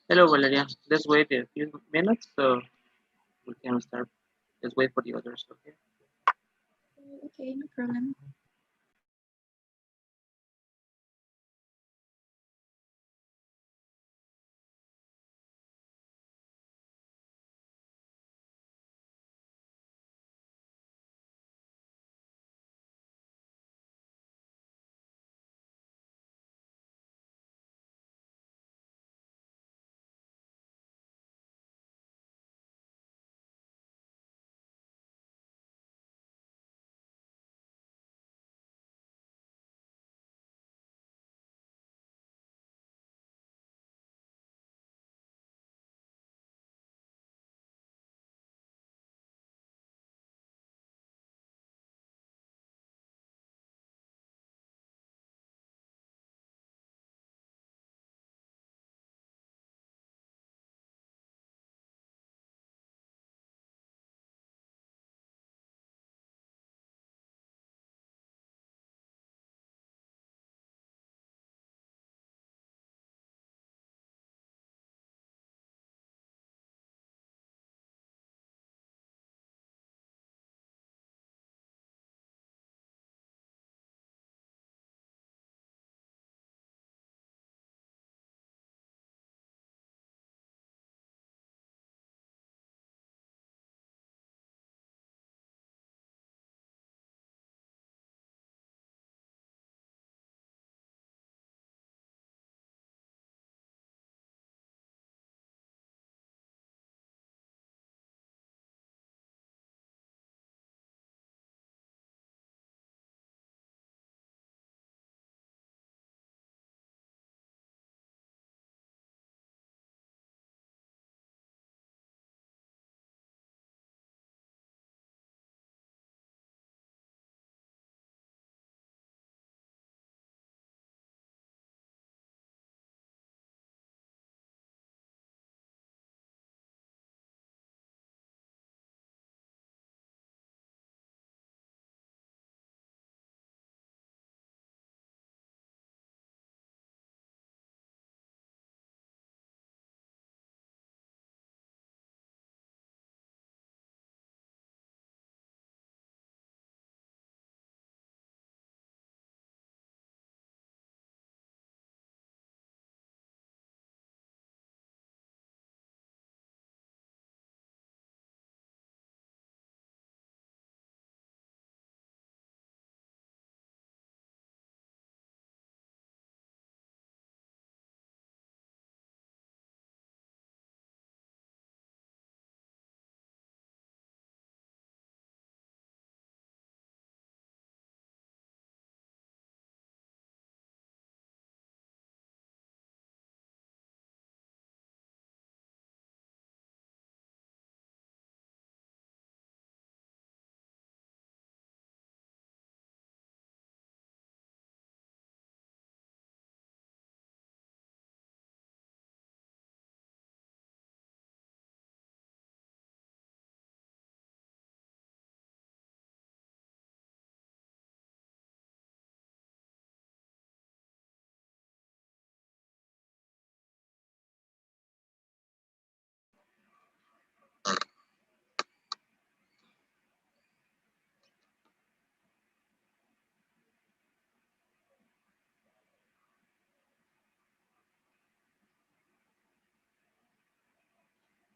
Hello, Valeria. Let's wait a few minutes so we can start. Let's wait for the others, okay? Okay, no problem.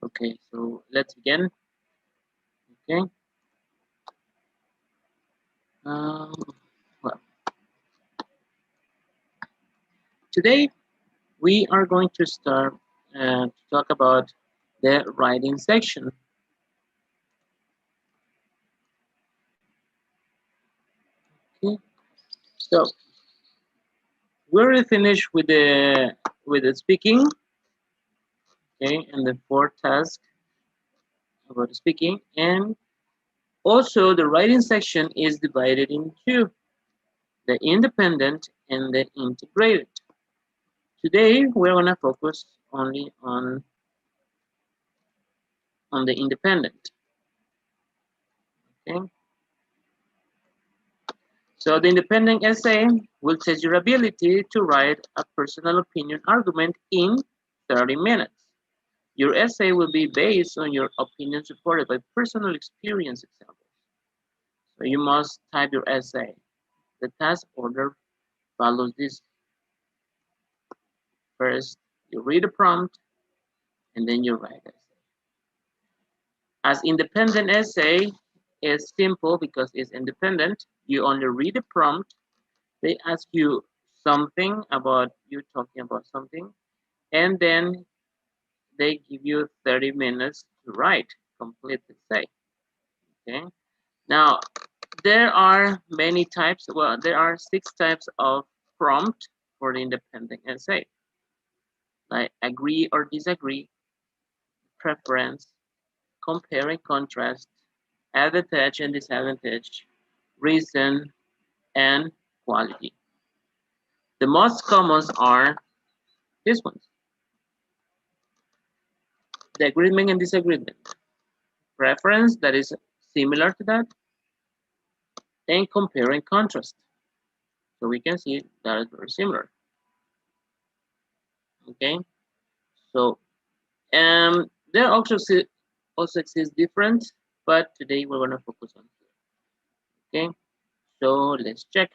Okay, so let's begin. Okay. Um, well, today we are going to start to talk about the writing section. Okay. So we already finished with the speaking. Okay, and the fourth task about speaking, and also the writing section is divided in two: the independent and the integrated. Today we're gonna focus only on the independent. Okay. So the independent essay will test your ability to write a personal opinion argument in 30 minutes. Your essay will be based on your opinion supported by personal experience examples. So you must type your essay. The task order follows this. First, you read the prompt, and then you write essay. As independent essay is simple because it's independent. You only read the prompt. They ask you something about you talking about something, and then they give you 30 minutes to write, complete the essay. Okay. Now, there are many types. Well, there are 6 types of prompt for the independent essay, like agree or disagree, preference, compare and contrast, advantage and disadvantage, reason, and quality. The most common are these ones: the agreement and disagreement, preference that is similar to that, and compare and contrast. So we can see that is very similar. Okay, so there also exist different, but today we're going to focus on here. Okay, so let's check.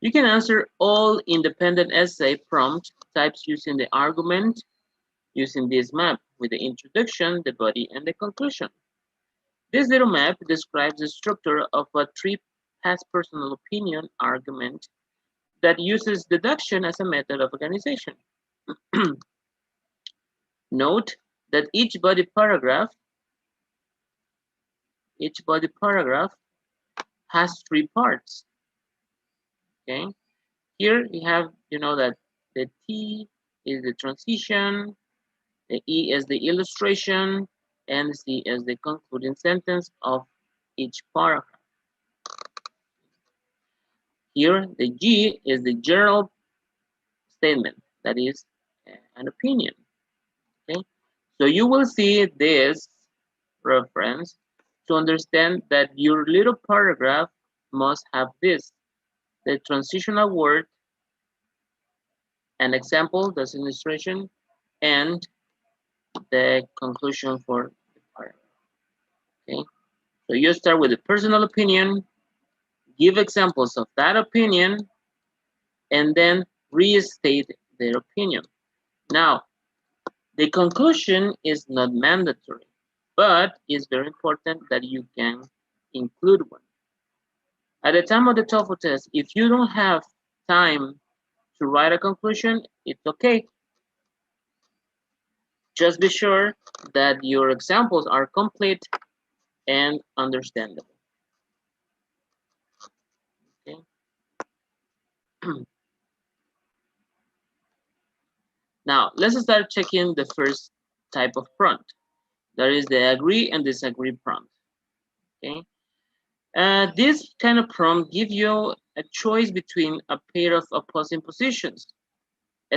You can answer all independent essay prompt types using the argument using this map with the introduction, the body, and the conclusion. This little map describes the structure of a three-pass personal opinion argument that uses deduction as a method of organization. Note that each body paragraph has 3 parts. Okay. Here you have, that the T is the transition, the E is the illustration, and the C is the concluding sentence of each paragraph. Here, the G is the general statement, that is an opinion. Okay, so you will see this reference to understand that your little paragraph must have this: the transitional word, an example, that's illustration, and the conclusion for the paragraph. Okay, so you start with a personal opinion, give examples of that opinion, and then restate their opinion. Now, the conclusion is not mandatory, but it's very important that you can include one. At the time of the TOEFL test, if you don't have time to write a conclusion, it's okay. Just be sure that your examples are complete and understandable. Okay. Now, let's start checking the first type of prompt. That is the agree and disagree prompt. Okay. This kind of prompt gives you a choice between a pair of opposing positions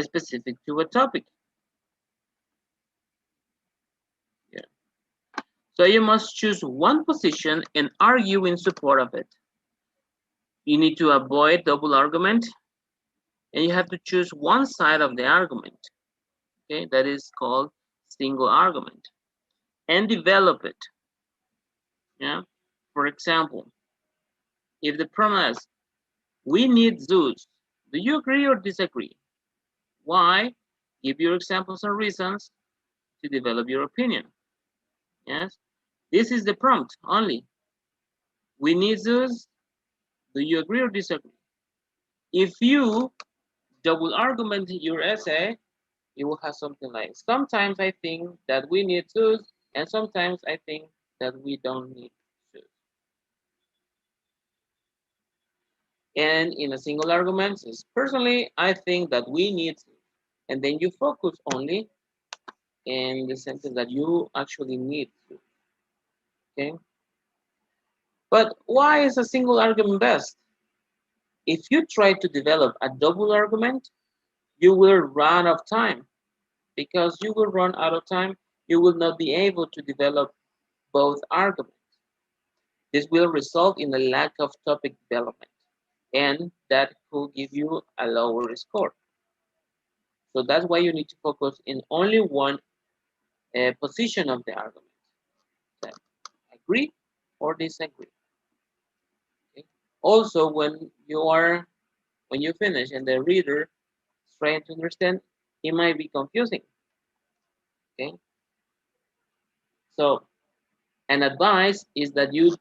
specific to a topic. Yeah. So you must choose one position and argue in support of it. You need to avoid double argument, and you have to choose one side of the argument. Okay, that is called single argument, and develop it. Yeah. For example, if the prompt asks, "We need Zeus," do you agree or disagree? Why? Give your examples and reasons to develop your opinion. Yes, this is the prompt only. We need Zeus. Do you agree or disagree? If you double argument your essay, you will have something like, sometimes I think that we need Zeus, and sometimes I think that we don't need Zeus. And in a single argument, is personally, I think that we need Zeus. And then you focus only in the sentence that you actually need Zeus. Okay. But why is a single argument best? If you try to develop a double argument, you will run out of time. Because you will run out of time, you will not be able to develop both arguments. This will result in a lack of topic development. and that could give you a lower score. So that's why you need to focus in only one position of the argument. So agree or disagree. Okay? Also, when you finish and the reader is trying to understand, it might be confusing. Okay, so an advice is that you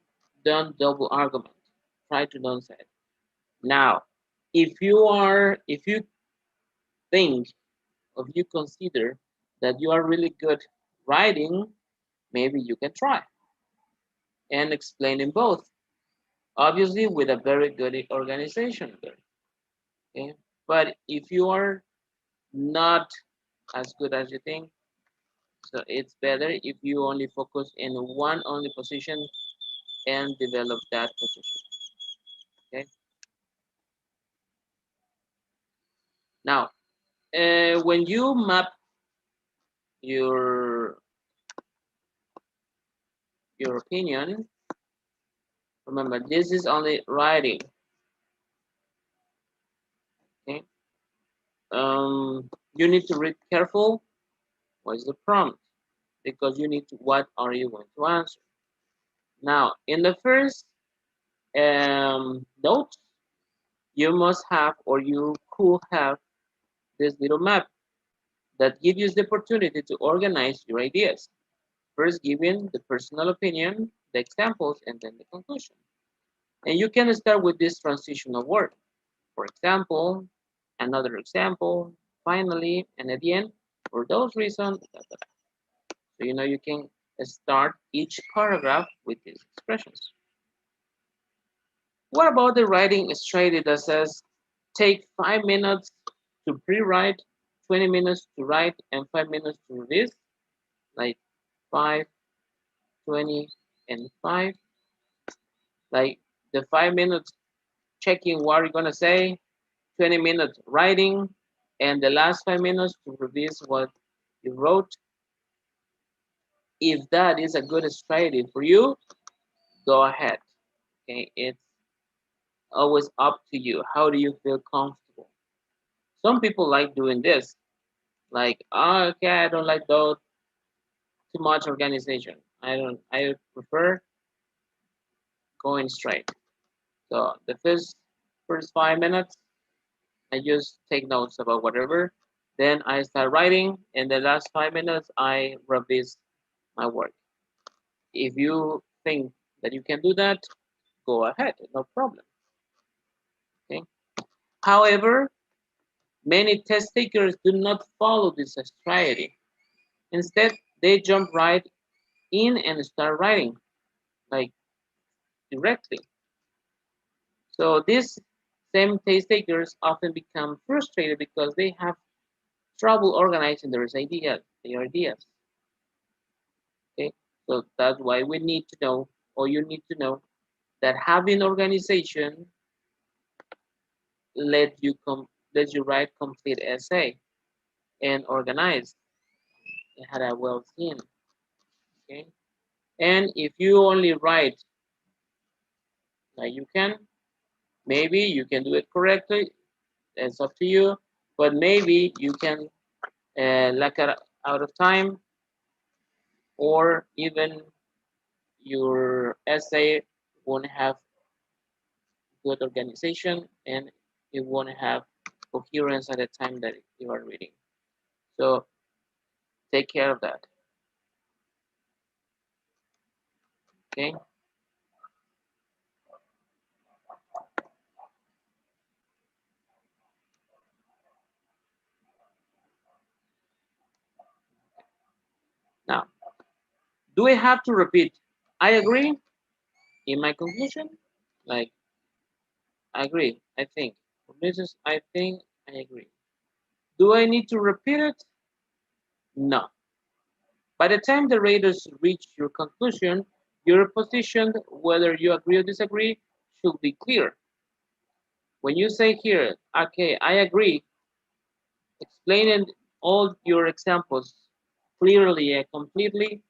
don't double argument. Try to don't say it. Now, if you think or you consider that you are really good writing, maybe you can try and explain in both. Obviously, with a very good organization there. Okay, but if you are not as good as you think, so it's better if you only focus in one only position and develop that position. Okay. Now, when you map your your opinion, remember this is only writing. Okay. You need to read careful. What is the prompt? Because you need to. What are you going to answer? Now, in the first note, you must have or you could have this little map that gives you the opportunity to organize your ideas. First, giving the personal opinion, the examples, and then the conclusion. And you can start with this transitional word. For example, another example, finally, and at the end, for those reasons, da, da, da. So you know you can start each paragraph with these expressions. What about the writing strategy that says take 5 minutes to pre-write, 20 minutes to write, and 5 minutes to revise? Like 5, 20, and 5. Like the 5 minutes checking what you're gonna say, 20 minutes writing, and the last 5 minutes to revise what you wrote. If that is a good strategy for you, go ahead. Okay, it's always up to you. How do you feel comfortable? Some people like doing this, like, oh, okay, I don't like those too much organization. I prefer going straight. So the first 5 minutes, I just take notes about whatever. Then I start writing, and the last 5 minutes I revise my work. If you think that you can do that, go ahead, no problem. Okay. However, many test takers do not follow this strategy. Instead, they jump right in and start writing, like directly. So these same test takers often become frustrated because they have trouble organizing their ideas. Okay, so that's why we need to know, or you need to know, that having organization let you write complete essay and organize and had a well seen. Okay, and if you only write like you can, maybe you can do it correctly. It's up to you, but maybe you can lack out of time, or even your essay won't have good organization and it won't have coherence at the time that you are reading. So take care of that. Okay. Now, do I have to repeat? I agree in my conclusion. Like I agree. I think. For Mrs. I think I agree. Do I need to repeat it? No. By the time the readers reach your conclusion, your position, whether you agree or disagree, should be clear. When you say here, okay, I agree, explaining all your examples clearly and completely,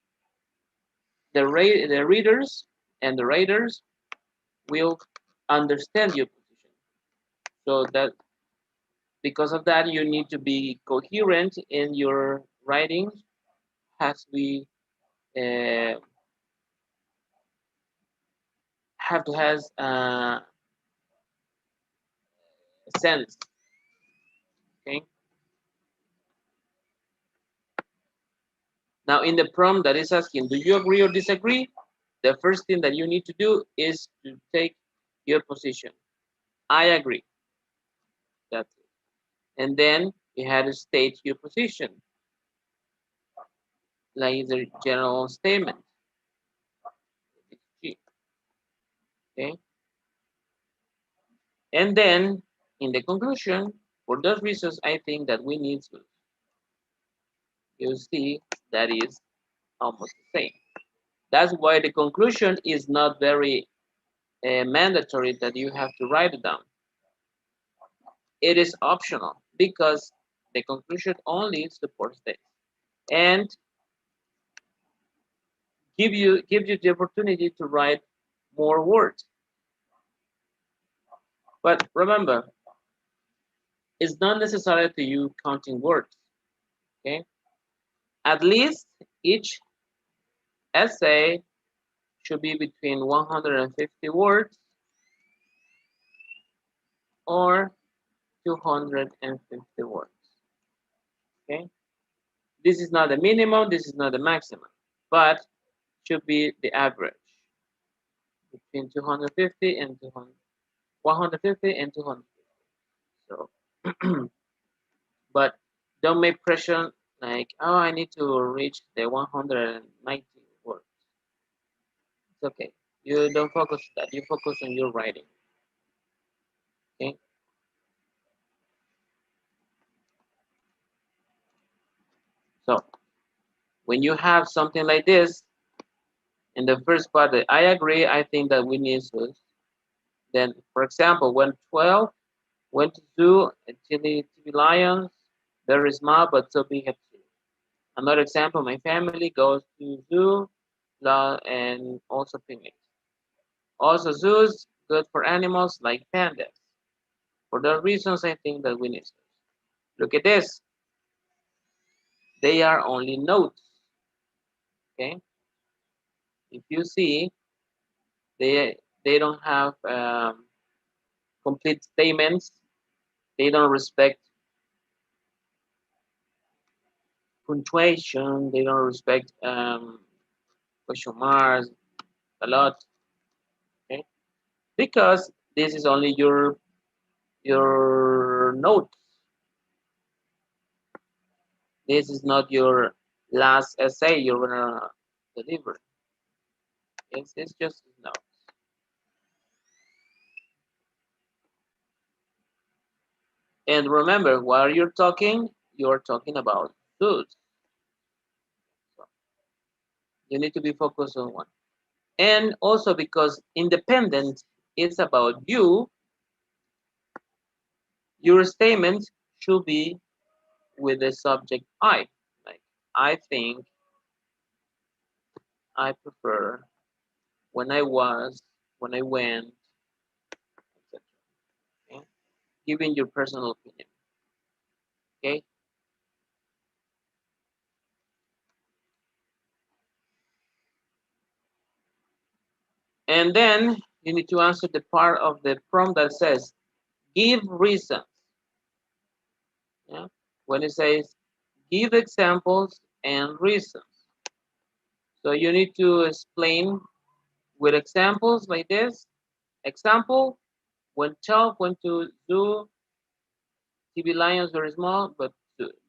the readers and the writers will understand your position. So that because of that, you need to be coherent in your writing. Has to be uh, have to has sense. Okay. Now, in the prompt that is asking, do you agree or disagree? The first thing that you need to do is to take your position. I agree. That's it. And then you have to state your position, like the general statement. Okay. And then in the conclusion, for those reasons, I think that we need to. You see, that is almost the same. That's why the conclusion is not very mandatory that you have to write it down. It is optional because the conclusion only supports this and give you the opportunity to write more words. But remember, it's not necessary to you counting words. Okay, at least each essay should be between 150 words or 250 words. Okay, this is not the minimum, this is not the maximum, but should be the average between 250 and 200, 150 and 250. So, but don't make pressure like, oh, I need to reach the 190 words. It's okay. You don't focus on that. You focus on your writing. Okay. So when you have something like this, in the first part, that I agree, I think that we need to. Then, for example, when 12 went to zoo, TV lions, very small but so big at zoo. Another example, my family goes to zoo and also picnics. Also, zoos good for animals like pandas. For those reasons, I think that we need zoos. Look at this. They are only notes. Okay. If you see, they don't have complete statements. They don't respect punctuation. They don't respect question marks a lot. Okay, because this is only your notes. This is not your last essay you're gonna deliver. It's just notes. And remember, while you're talking about zoos. So you need to be focused on one. And also because independent is about you, your statement should be with the subject I. Like, I think, I prefer, when I was, when I went, etc. Okay? Giving your personal opinion. Okay? And then you need to answer the part of the prompt that says, give reasons. Yeah? When it says, give examples and reasons. So you need to explain with examples like this. Example, when child went to zoo, TV lions very small, but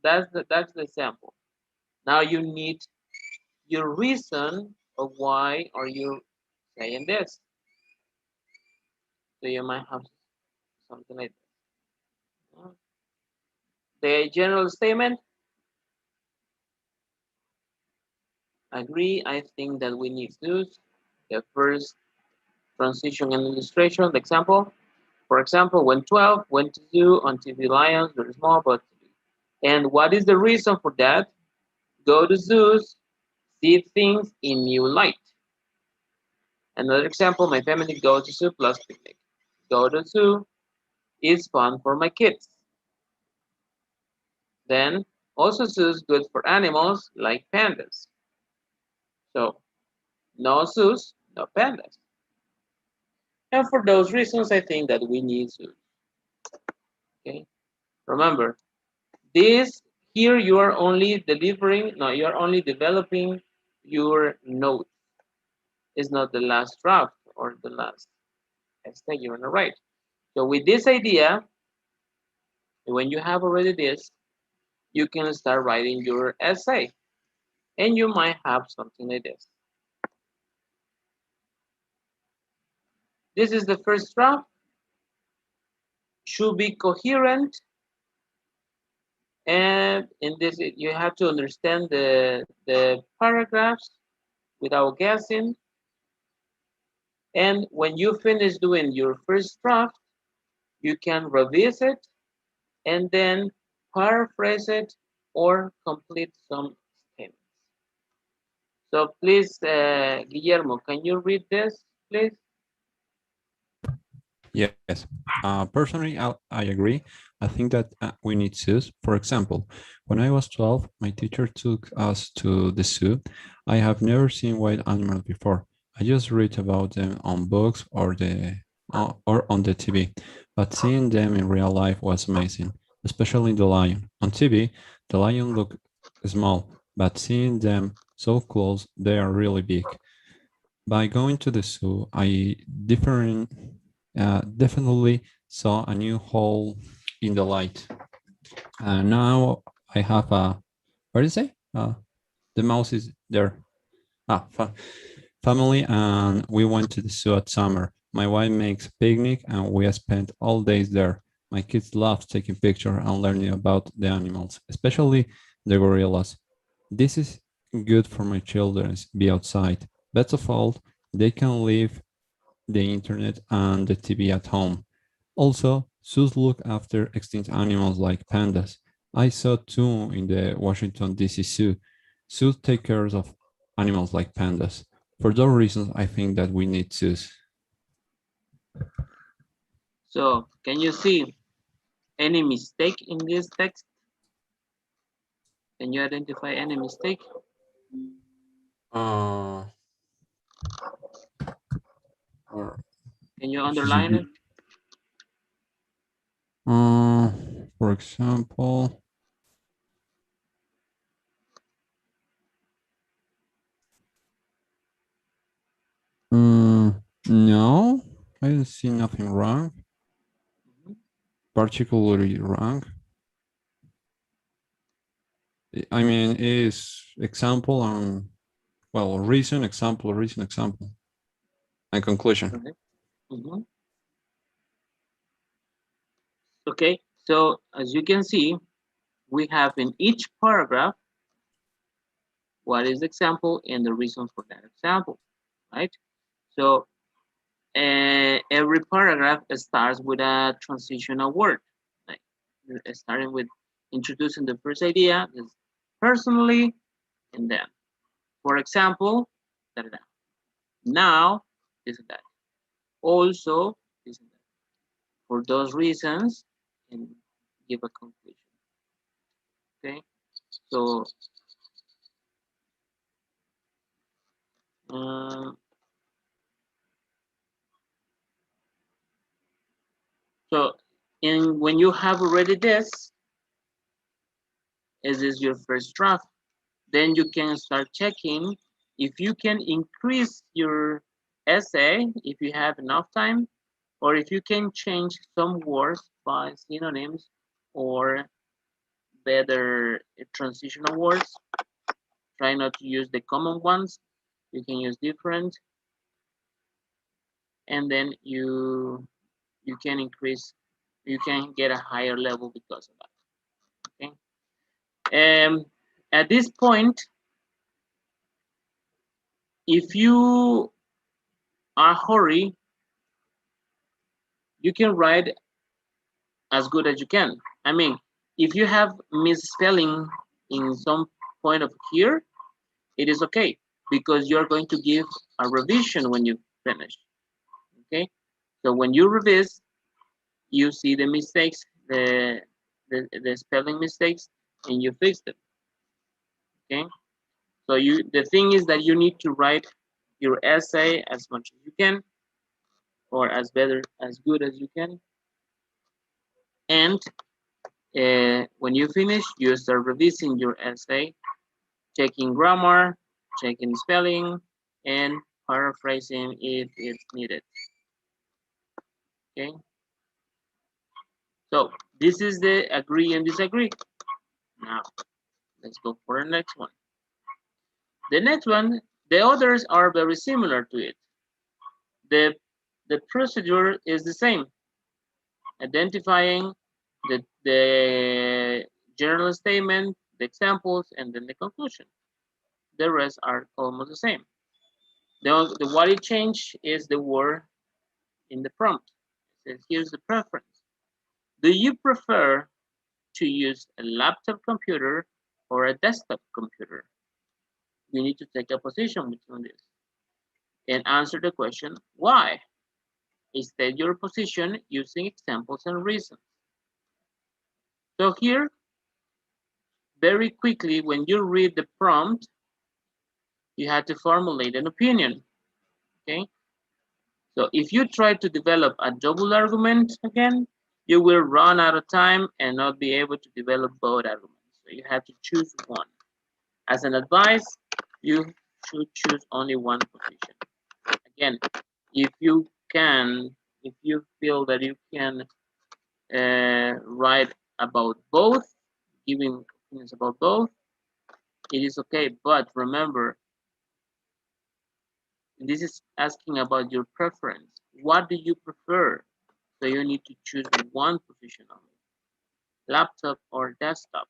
that's the example. Now you need your reason of why are you saying this. So you might have something like this. The general statement, agree, I think that we need to use the first transition and illustration, the example. For example, when 12 went to zoo on TV lions, very small, but and what is the reason for that? Go to zoos, see things in new light. Another example, my family goes to zoo plus picnic. Go to zoo, is fun for my kids. Then also zoos good for animals like pandas. So no zoos, no pandas. And for those reasons, I think that we need zoos. Okay. Remember, this here you are only delivering. No, you are only developing your notes. It's not the last draft or the last essay you're gonna write. So with this idea, when you have already this, you can start writing your essay, and you might have something like this. This is the first draft. Should be coherent, and in this you have to understand the paragraphs without guessing. And when you finish doing your first draft, you can revisit and then paraphrase it or complete some statements. So please, Guillermo, can you read this, please? Yes. Personally, I agree. I think that we need zoos. For example, when I was 12, my teacher took us to the zoo. I have never seen wild animals before. I just read about them on books or on the TV, but seeing them in real life was amazing, especially the lion. On TV, the lion looked small, but seeing them so close, they are really big. By going to the zoo, I definitely saw a new hole in the light. Now I have a, what is it? The mouse is there. Family, and we went to the zoo at summer. My wife makes a picnic, and we spent all days there. My kids love taking pictures and learning about the animals, especially the gorillas. This is good for my children to be outside. Best of all, they can leave the internet and the TV at home. Also, zoos look after extinct animals like pandas. I saw two in the Washington, D.C. zoo. Zoos take care of animals like pandas. For those reasons, I think that we need zoos. So can you see any mistake in this text? Can you identify any mistake? Uh, or Can you underline it? uh, for example, no, I don't see nothing wrong, Mhm. particularly wrong. I mean, is example and well, reason, example, and conclusion. Right. Mhm. Okay, so as you can see, we have in each paragraph what is the example and the reason for that example, right? So every paragraph starts with a transitional word, like starting with introducing the first idea, is personally, and then, for example, da, da, da. Now, this and that. Also, this and that. For those reasons, and give a conclusion. Okay, so uh, so in when you have already this, is this your first draft? Then you can start checking if you can increase your essay if you have enough time, or if you can change some words by synonyms or better transitional words. Try not to use the common ones. You can use different, and then you can increase. You can get a higher level because of that. Okay. At this point, if you are hurry, you can write as good as you can. I mean, if you have misspelling in some point of here, it is okay because you're going to give a revision when you finish. Okay, so when you revise, you see the mistakes, the spelling mistakes, and you fix them. Okay. So the thing is that you need to write your essay as much as you can, or as good as you can, and when you finish, you start revising your essay, checking grammar, checking spelling, and paraphrasing if it's needed. Okay. So this is the agree and disagree. Now let's go for the next one. The next one, the others are very similar to it. The procedure is the same. Identifying the general statement, the examples, and then the conclusion. The rest are almost the same. The what it changed is the word in the prompt. It says, here's the preference. Do you prefer to use a laptop computer or a desktop computer? You need to take a position between this and answer the question, why? State your position using examples and reasons. So here, very quickly, when you read the prompt, you have to formulate an opinion, okay? So if you try to develop a double argument again, you will run out of time and not be able to develop both arguments. So you have to choose one. As an advice, you should choose only one position. Again, if you feel that you can write about both, giving opinions about both, it is okay. But remember, this is asking about your preference. What do you prefer? So you need to choose one position only, laptop or desktop.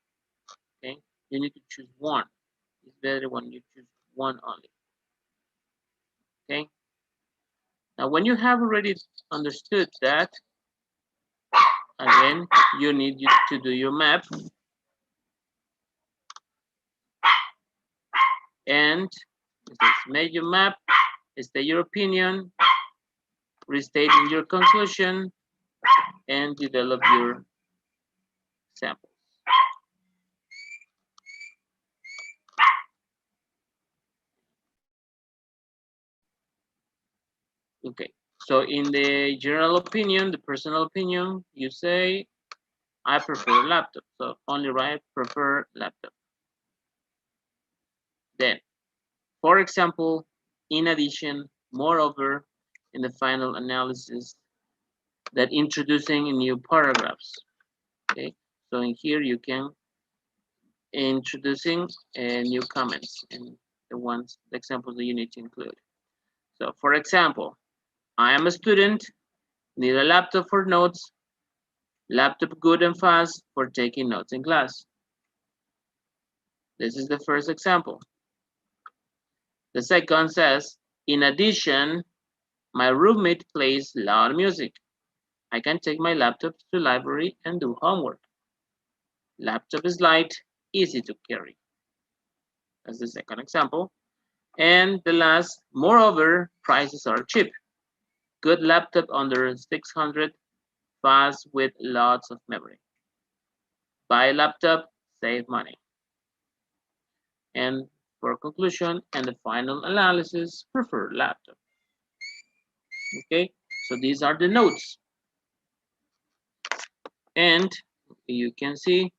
Okay, you need to choose one. It's better when you choose one only. Okay. Now, when you have already understood that, again, you need to do your map. And it says, make your map, state your opinion, restating your conclusion, and develop your samples. Okay, so in the general opinion, the personal opinion, you say, I prefer laptop. So only write prefer laptop. Then, for example, in addition, moreover, in the final analysis, that introducing new paragraphs. Okay, so in here you can introducing new comments and the examples that you need to include. So for example, I am a student, need a laptop for notes, laptop good and fast for taking notes in class. This is the first example. The second says, in addition, my roommate plays loud music. I can take my laptop to the library and do homework. Laptop is light, easy to carry. That's the second example. And the last, moreover, prices are cheap. Good laptop under 600, fast with lots of memory. Buy laptop, save money. And for conclusion and the final analysis, prefer laptop. Okay, so these are the notes. And you can see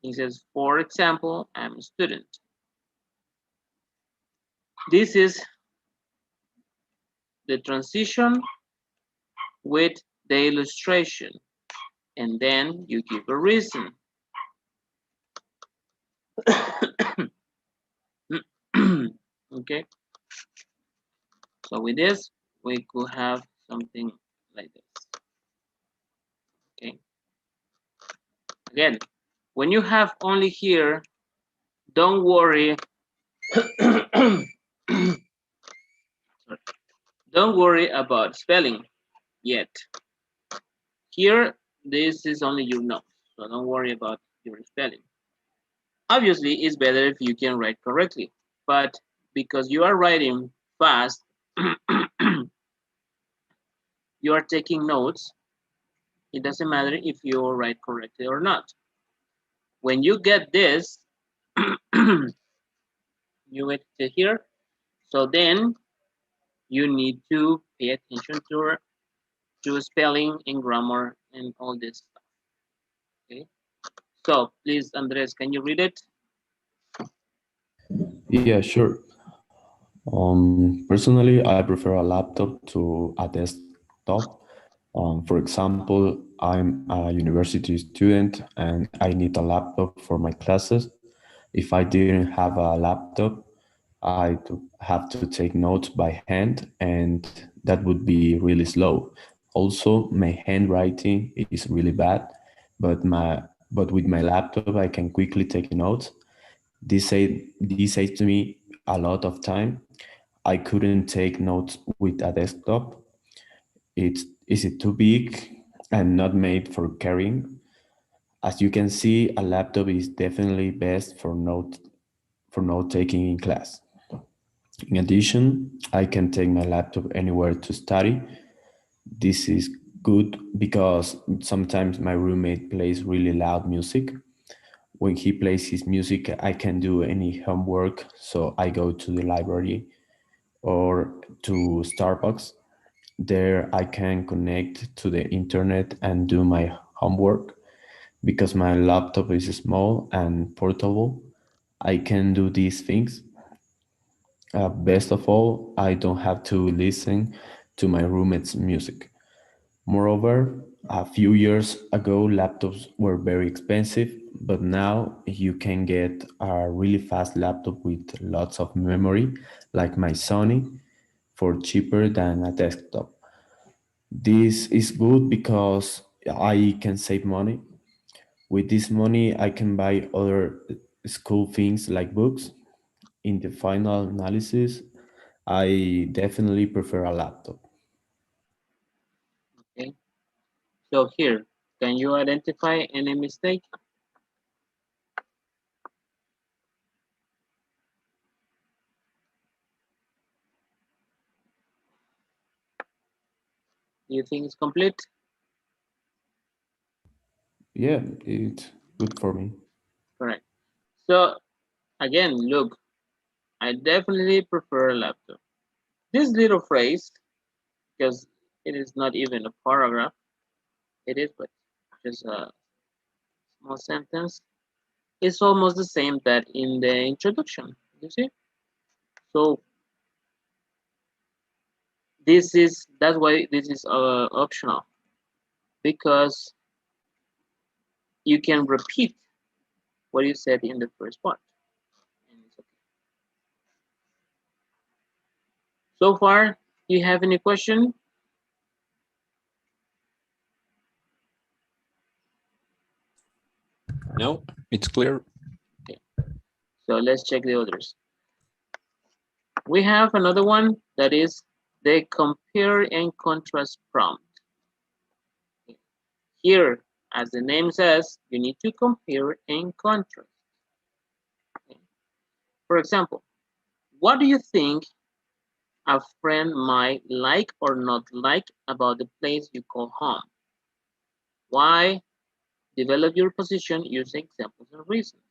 it says, for example, I'm a student. This is the transition with the illustration, and then you give a reason. Okay, so with this we could have something like this. Okay, again, when you have only here, don't worry. Don't worry about spelling yet. Here, this is only your notes, so don't worry about your spelling. Obviously, it's better if you can write correctly, but because you are writing fast, you are taking notes, it doesn't matter if you write correctly or not. When you get this, you get to here. So then you need to pay attention to spelling and grammar and all this stuff. Okay. So please, Andres, can you read it? Yeah, sure. Personally, I prefer a laptop to a desktop. For example, I'm a university student and I need a laptop for my classes. If I didn't have a laptop, I'd have to take notes by hand, and that would be really slow. Also, my handwriting is really bad, but with my laptop, I can quickly take notes. This saves me a lot of time. I couldn't take notes with a desktop. Is it too big and not made for carrying? As you can see, a laptop is definitely best for note taking in class. In addition, I can take my laptop anywhere to study. This is good because sometimes my roommate plays really loud music. When he plays his music, I can do any homework, so I go to the library or to Starbucks. There I can connect to the internet and do my homework. Because my laptop is small and portable, I can do these things. Best of all, I don't have to listen to my roommate's music. Moreover, a few years ago, laptops were very expensive, but now you can get a really fast laptop with lots of memory, like my Sony, for cheaper than a desktop. This is good because I can save money. With this money, I can buy other school things like books. In the final analysis, I definitely prefer a laptop. Okay. So here, can you identify any mistake? Do you think it's complete? Yeah, it's good for me. Correct. So again, look, I definitely prefer a laptop. This little phrase, because it is not even a paragraph, it is but just a small sentence. It's almost the same that in the introduction. You see? So that's why this is optional, because you can repeat what you said in the first part. And it's okay. So far, do you have any question? No, it's clear. Okay. So let's check the others. We have another one that is the compare and contrast prompt. Here, as the name says, you need to compare and contrast. Okay. For example, what do you think a friend might like or not like about the place you call home? Why? Develop your position using examples and reasons.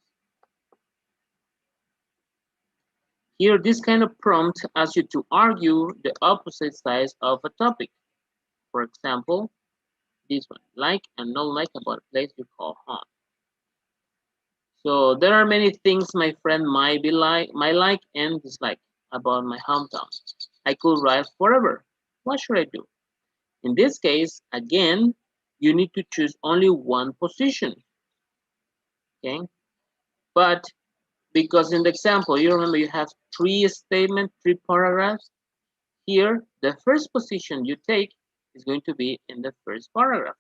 Here, this kind of prompt asks you to argue the opposite sides of a topic. For example, this one, like and not like about a place you call home. So there are many things my friend might like and dislike about my hometown. I could write forever. What should I do? In this case, again, you need to choose only one position. Okay? But because in the example, you remember you have three statements, three paragraphs. Here, the first position you take is going to be in the first paragraph.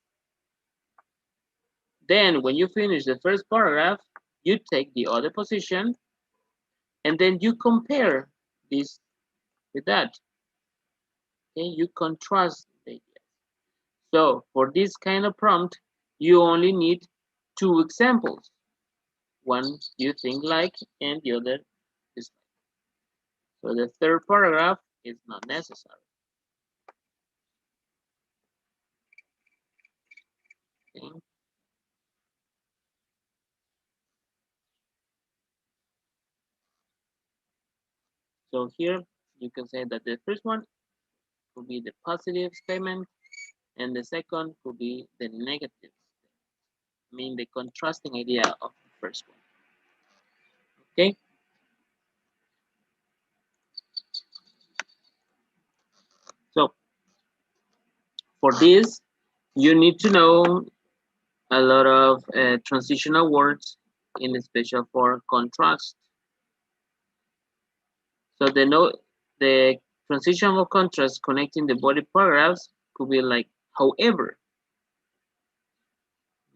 Then when you finish the first paragraph, you take the other position and then you compare this with that. Okay, you contrast the ideas. So for this kind of prompt, you only need two examples. One you think like and the other is like. So the third paragraph is not necessary. Okay. So here you can say that the first one could be the positive statement, and the second could be the negative. I mean the contrasting idea of the first one. Okay. So for this, you need to know a lot of transitional words, in special for contrast. So the transitional contrast connecting the body paragraphs could be like however.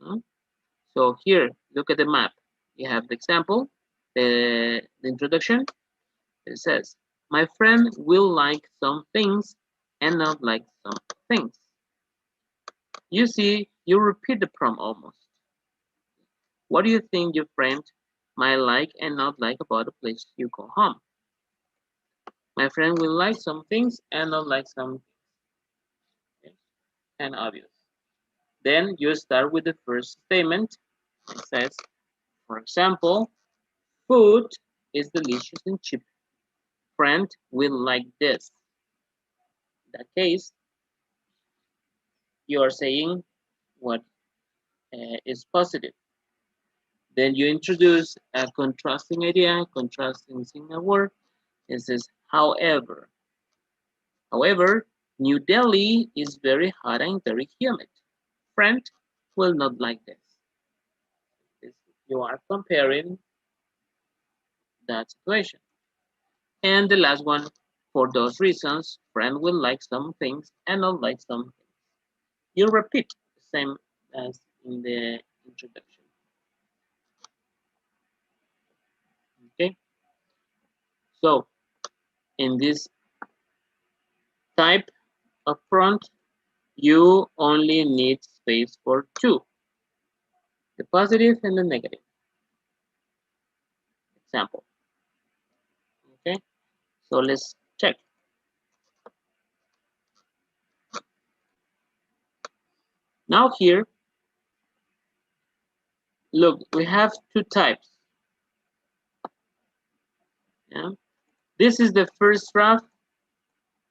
Hmm? So here, look at the map. You have the example, the introduction. It says, my friend will like some things and not like some things. You see, you repeat the prompt almost. What do you think your friend might like and not like about the place you call home? My friend will like some things and not like some things. Okay? And obvious. Then you start with the first statement. It says, for example, food is delicious and cheap. Friend will like this. In that case, you are saying what is positive. Then you introduce a contrasting idea, contrasting single word. It says, however. However, New Delhi is very hot and very humid. Friend will not like this. You are comparing that situation. And the last one, for those reasons, friend will like some things and not like some things. You repeat the same as in the introduction. Okay, so in this type of prompt, you only need space for two, the positive and the negative. Example. Okay, so let's check. Now here, look, we have two types. Yeah? This is the first draft,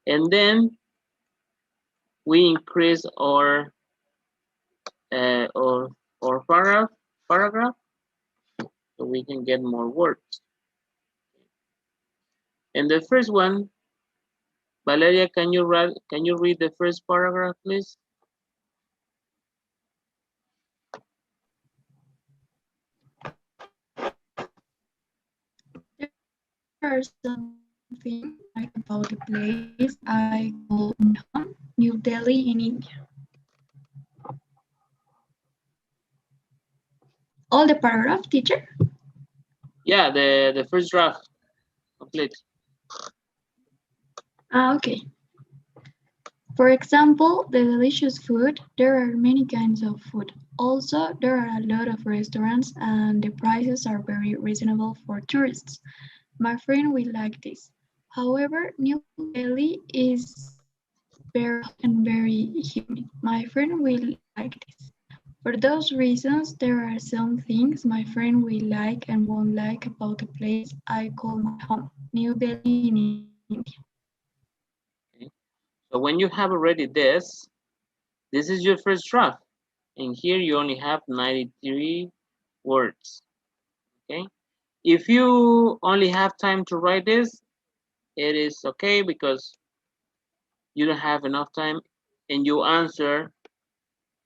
and then we increase or paragraph so we can get more words. And the first one, Valeria, can you read the first paragraph, please? There are something like about the place I call my home, New Delhi in India. All the paragraph, teacher? Yeah, the first draft, complete. Okay. For example, the delicious food. There are many kinds of food. Also, there are a lot of restaurants and the prices are very reasonable for tourists. My friend will like this. However, New Delhi is very hot and very humid. My friend will like this. For those reasons, there are some things my friend will like and won't like about the place I call my home, New Delhi in India. Okay. So when you have already this is your first draft. And here you only have 93 words. Okay. If you only have time to write this, it is okay because you don't have enough time and you answer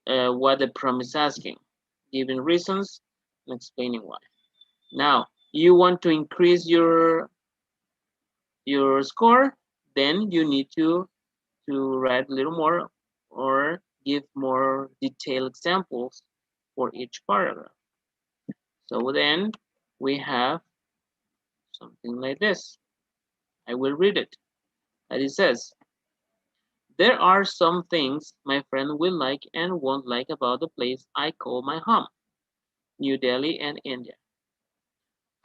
what the prompt is asking, giving reasons and explaining why. Now, you want to increase your score, then you need to write a little more or give more detailed examples for each paragraph. So then we have something like this. I will read it. And it says, there are some things my friend will like and won't like about the place I call my home, New Delhi and India.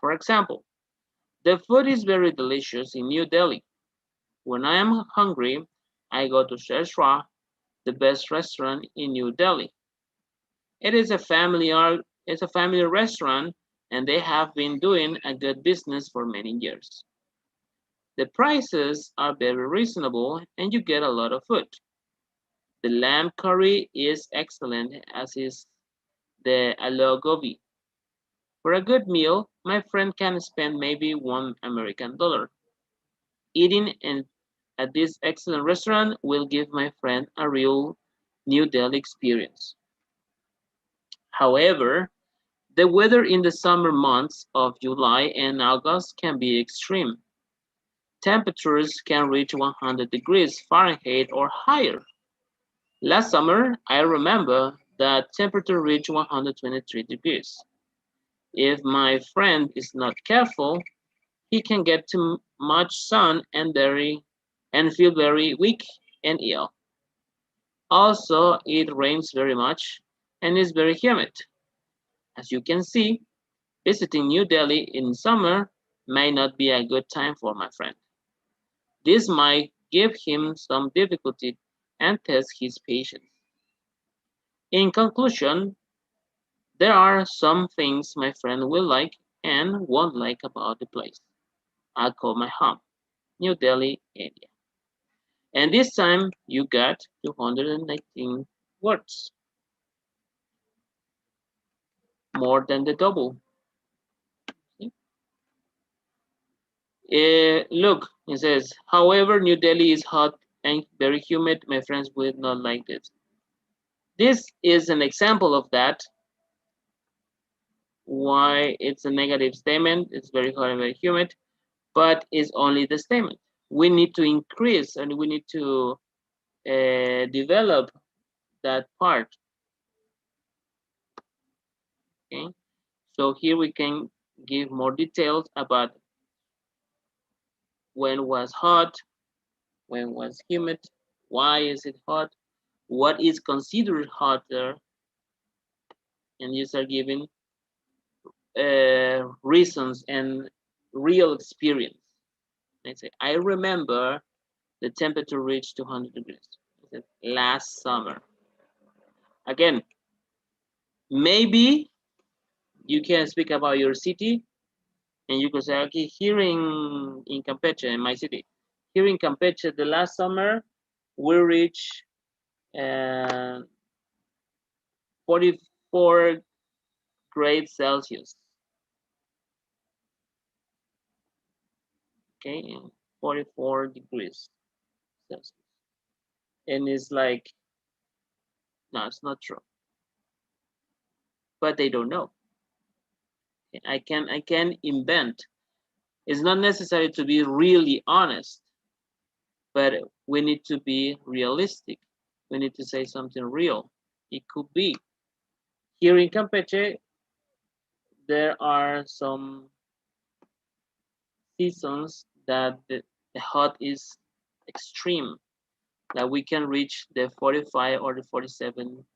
For example, the food is very delicious in New Delhi. When I am hungry, I go to Seshwa, the best restaurant in New Delhi. It is a family restaurant, and they have been doing a good business for many years. The prices are very reasonable, and you get a lot of food. The lamb curry is excellent, as is the aloo gobi. For a good meal, my friend can spend maybe $1 American. Eating at this excellent restaurant will give my friend a real New Delhi experience. However, the weather in the summer months of July and August can be extreme. Temperatures can reach 100 degrees Fahrenheit or higher. Last summer, I remember that temperature reached 123 degrees. If my friend is not careful, he can get too much sun and feel very weak and ill. Also, it rains very much and is very humid. As you can see, visiting New Delhi in summer may not be a good time for my friend. This might give him some difficulty and test his patience. In conclusion, there are some things my friend will like and won't like about the place I call my home, New Delhi, India. And this time you got 219 words, more than the double. Look, it says, however, New Delhi is hot and very humid. My friends will not like this. This is an example of that, why it's a negative statement. It's very hot and very humid, but it's only the statement. We need to increase and we need to develop that part. Okay, so here we can give more details about when was hot, when was humid, why is it hot, what is considered hotter, and you start giving reasons and real experience. I say, I remember the temperature reached 200 degrees last summer. Again, maybe you can speak about your city and you can say, okay, here in Campeche, in my city, here in Campeche, the last summer we reached 44 grades Celsius. Okay, 44 degrees Celsius. And it's like, no, it's not true. But they don't know. I can invent. It's not necessary to be really honest, but we need to be realistic. We need to say something real. It could be here in Campeche, there are some seasons that the hot is extreme, that we can reach the 45 or the 47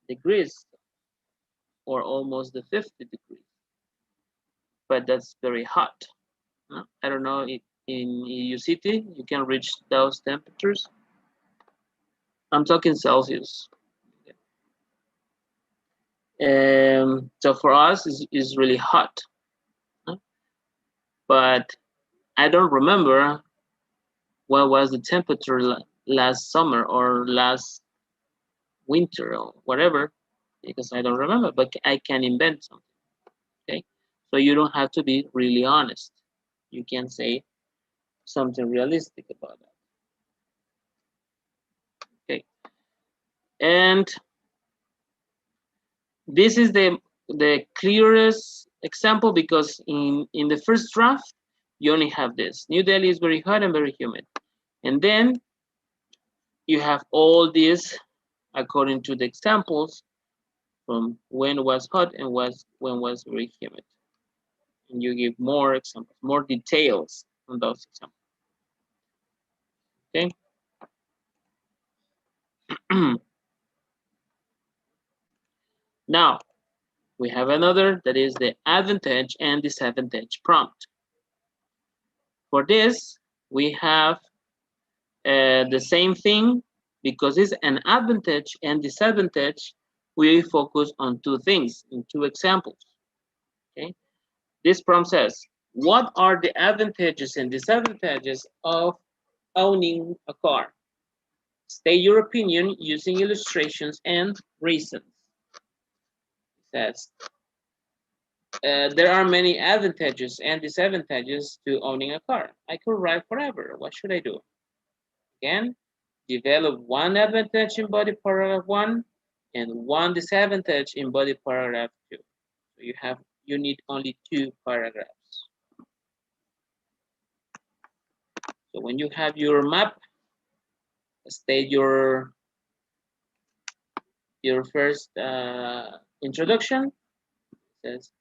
degrees or almost the 50 degrees. But that's very hot. I don't know if in your city you can reach those temperatures. I'm talking Celsius. So for us, it's really hot. But I don't remember what was the temperature last summer or last winter or whatever, because I don't remember, but I can invent something. Okay, so you don't have to be really honest. You can say something realistic about that. Okay, and this is the clearest example because in the first draft you only have this. New Delhi is very hot and very humid, and then you have all these according to the examples from when was hot and when was very humid. And you give more examples, more details on those examples. Okay. Now we have another that is the advantage and disadvantage prompt. For this, we have the same thing because it's an advantage and disadvantage. we focus on two things in two examples. Okay, this prompt says, what are the advantages and disadvantages of owning a car? State your opinion using illustrations and reasons. It says, there are many advantages and disadvantages to owning a car. I could ride forever. What should I do? Again, develop one advantage in body paragraph 1 and one disadvantage in body paragraph 2. So you need only 2 paragraphs. So when you have your map, state your first introduction. It says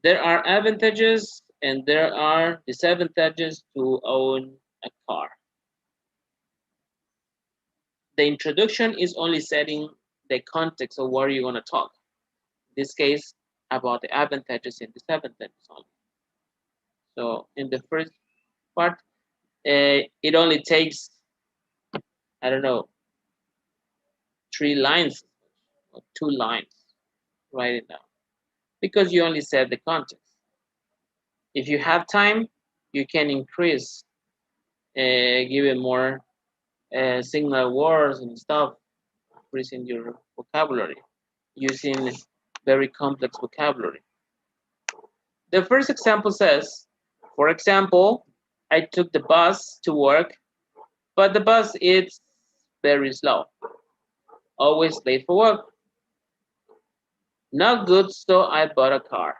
there are advantages and there are disadvantages to own a car. The introduction is only setting the context of what you're going to talk. In this case, about the advantages and disadvantages only. So in the first part, it only takes, I don't know, 3 lines or 2 lines. Write it down because you only set the context. If you have time, you can increase, give it more signal words and stuff, increasing your vocabulary using very complex vocabulary. The first example says, for example, I took the bus to work, but the bus is very slow, always late for work. Not good, so I bought a car.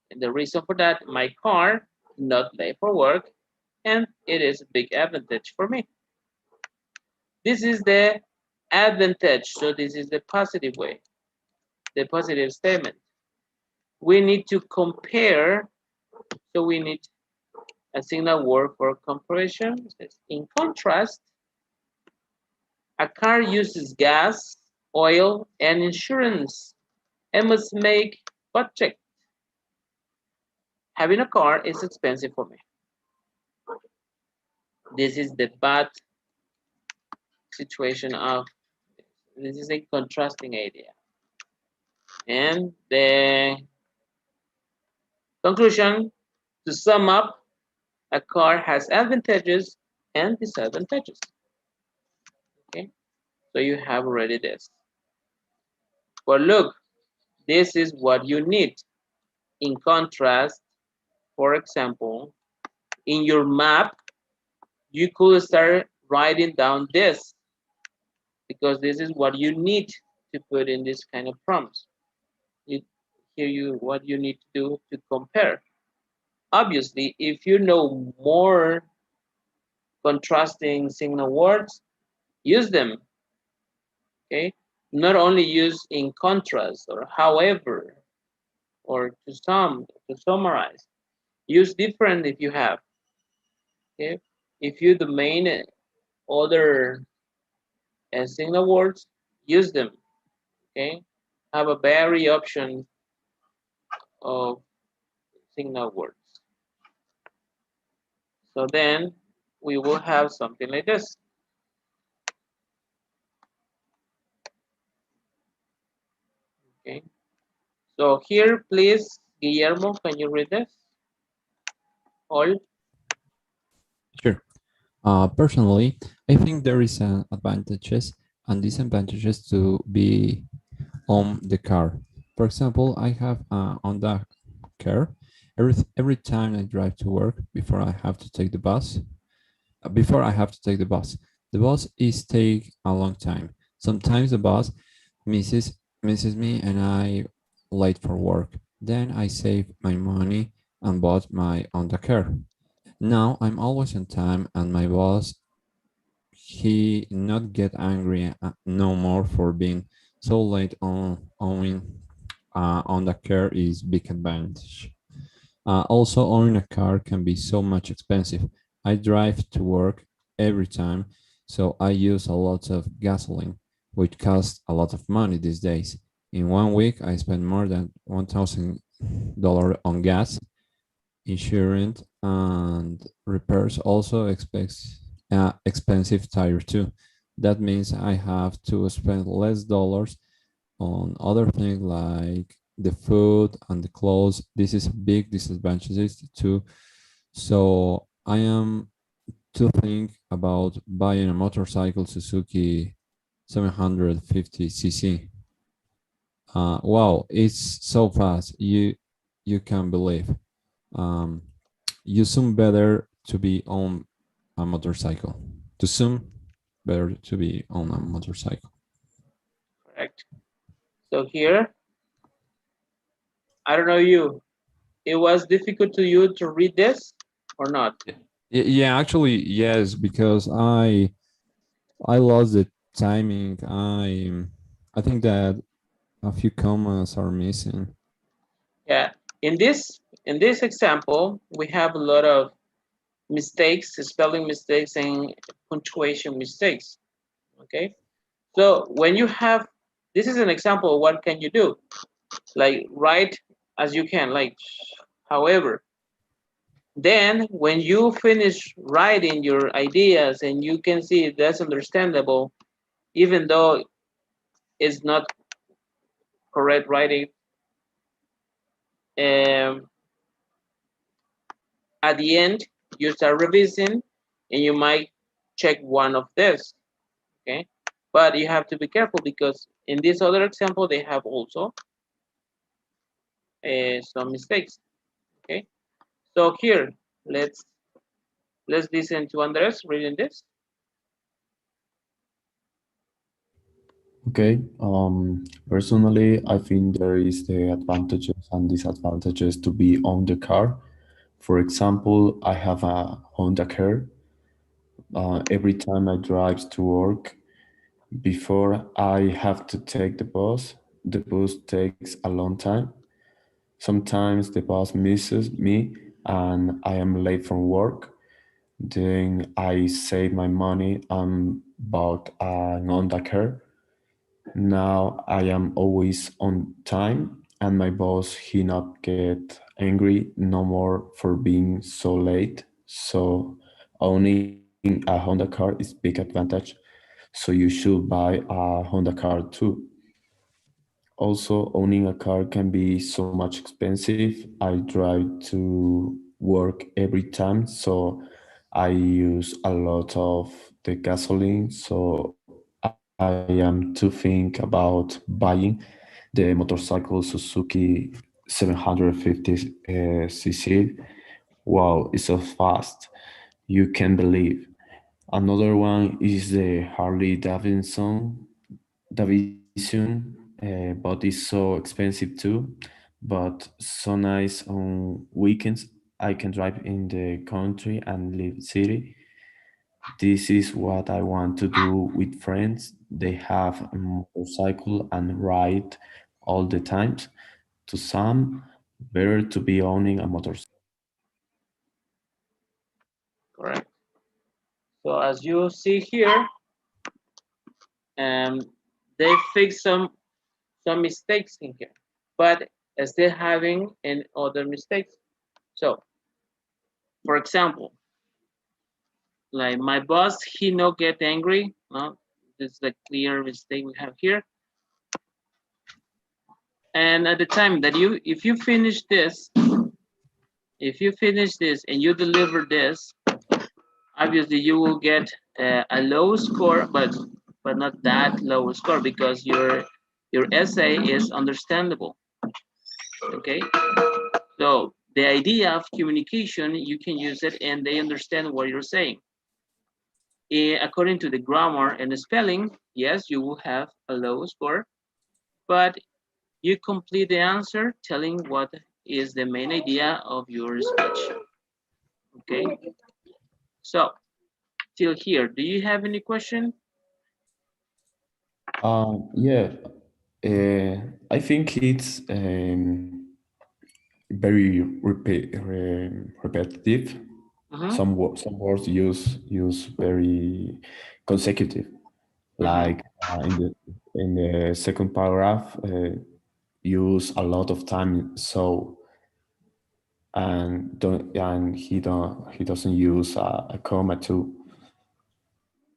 And the reason for that, my car not late for work, and it is a big advantage for me. This is the advantage, so this is the positive way, the positive statement. We need to compare, so we need a signal word for comparison. In contrast, a car uses gas, oil, and insurance and must make budget. Having a car is expensive for me. This is the bad situation of this is a contrasting idea. And the conclusion, to sum up, a car has advantages and disadvantages. Okay, so you have already this. But look, this is what you need. In contrast, for example, in your map, you could start writing down this because this is what you need to put in this kind of prompts. It, here you what you need to do to compare. Obviously, if you know more contrasting signal words, use them. Okay, not only use in contrast or however or to summarize. Use different if you have. Okay, if you domain other signal words, use them. Okay, have a very option of signal words. So then we will have something like this. Okay. So here, please, Guillermo, can you read this? All. Sure. Personally, I think there is an advantages and disadvantages to be on the car. For example, I have on the car. Every time I drive to work, before I have to take the bus, the bus is take a long time. Sometimes the bus misses me and I late for work. Then I save my money and bought my own car. Now I'm always on time and my boss he not get angry no more for being so late on the car is big advantage. Also, owning a car can be so much expensive. I drive to work every time, so I use a lot of gasoline, which costs a lot of money these days. In 1 week, I spend more than $1,000 on gas, insurance, and repairs. Also, expects expensive tire too. That means I have to spend less dollars on other things like the food and the clothes. This is a big disadvantage too. So I am to think about buying a motorcycle Suzuki 750cc. Wow, it's so fast. You can't believe. Um, you soon better to be on a motorcycle. To soon better to be on a motorcycle. Correct. So here, I don't know you. It was difficult to you to read this or not? Yeah, actually, yes, because I lost the timing. I think that a few commas are missing. Yeah. In this example, we have a lot of mistakes, spelling mistakes and punctuation mistakes. Okay. So when you have, this is an example of what can you do. Like write as you can, like however. Then when you finish writing your ideas and you can see that's understandable, even though it's not correct writing, um, at the end you start revising and you might check one of this. Okay, but you have to be careful because in this other example they have also some mistakes. Okay, so here let's let's listen to Andres reading this. Okay. Personally, I think there is the advantages and disadvantages to be on the car. For example, I have a Honda car. Every time I drive to work, before I have to take the bus takes a long time. Sometimes the bus misses me and I am late from work. Then I save my money and bought an Honda car. Now I am always on time and my boss he not get angry no more for being so late. So owning a Honda car is big advantage. So you should buy a Honda car too. Also, owning a car can be so much expensive. I drive to work every time, so I use a lot of the gasoline. So I am to think about buying the motorcycle Suzuki 750 cc. Wow, it's so fast. You can believe. Another one is the Harley Davidson, but it's so expensive too. But so nice on weekends. I can drive in the country and live city. This is what I want to do with friends. They have a motorcycle and ride all the times. To some, better to be owning a motorcycle. Correct. So as you see here, um, they fix some mistakes in here, but still having any other mistakes. So, for example, like my boss, he no get angry. No, this is a clear mistake we have here. And at the time that you, if you finish this and you deliver this, obviously you will get a low score, but not that low score because your essay is understandable. Okay, so the idea of communication, you can use it and they understand what you're saying. According to the grammar and the spelling, yes, you will have a low score, but you complete the answer telling what is the main idea of your speech. Okay, so till here, do you have any question? Yeah, I think it's very repetitive. Mm-hmm, Some words use very consecutive. mm-hmm, Like in the second paragraph, use a lot of time. So and he doesn't use a comma too.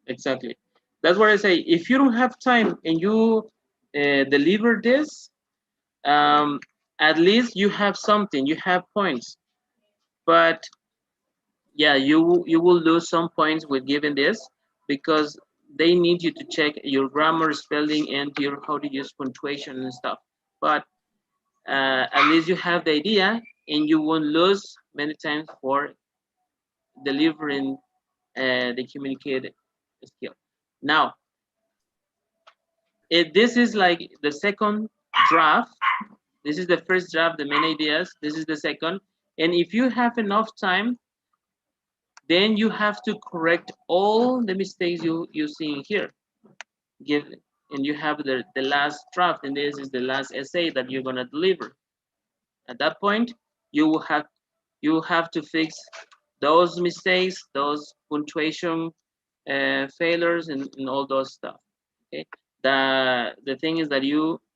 exactly. That's what I say. If you don't have time and you deliver this, at least you have something. You have points. But yeah, you will lose some points with giving this because they need you to check your grammar, spelling, and your how to use punctuation and stuff. But at least you have the idea, and you won't lose many times for delivering the communicated skill. Now, this is like the second draft. This is the first draft, the main ideas. This is the second. And if you have enough time, then you have to correct all the mistakes you see in here. Give and you have the last draft, and this is the last essay that you're gonna deliver. At that point, you will have to fix those mistakes, those punctuation failures, and all those stuff. Okay. The thing is that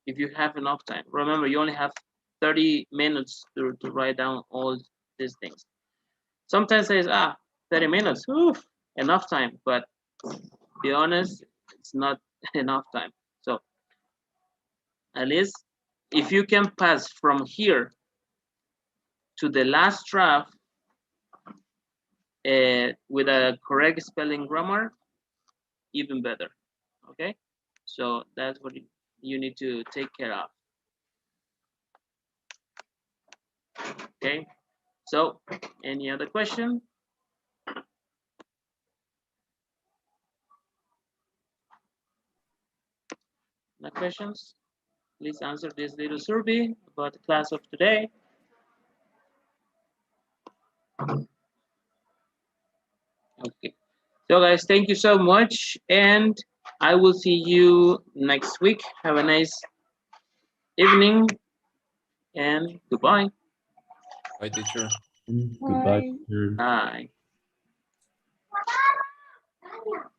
if you have enough time, remember you only have 30 minutes to write down all these things. Sometimes says 30 minutes, oof, enough time, but be honest, it's not enough time. So at least if you can pass from here to the last draft with a correct spelling grammar, even better. Okay, so that's what you need to take care of. Okay, so any other question? No questions? Please answer this little survey about the class of today. Okay, so guys, thank you so much, and I will see you next week. Have a nice evening, and goodbye. Bye, teacher. Goodbye. Bye. Bye.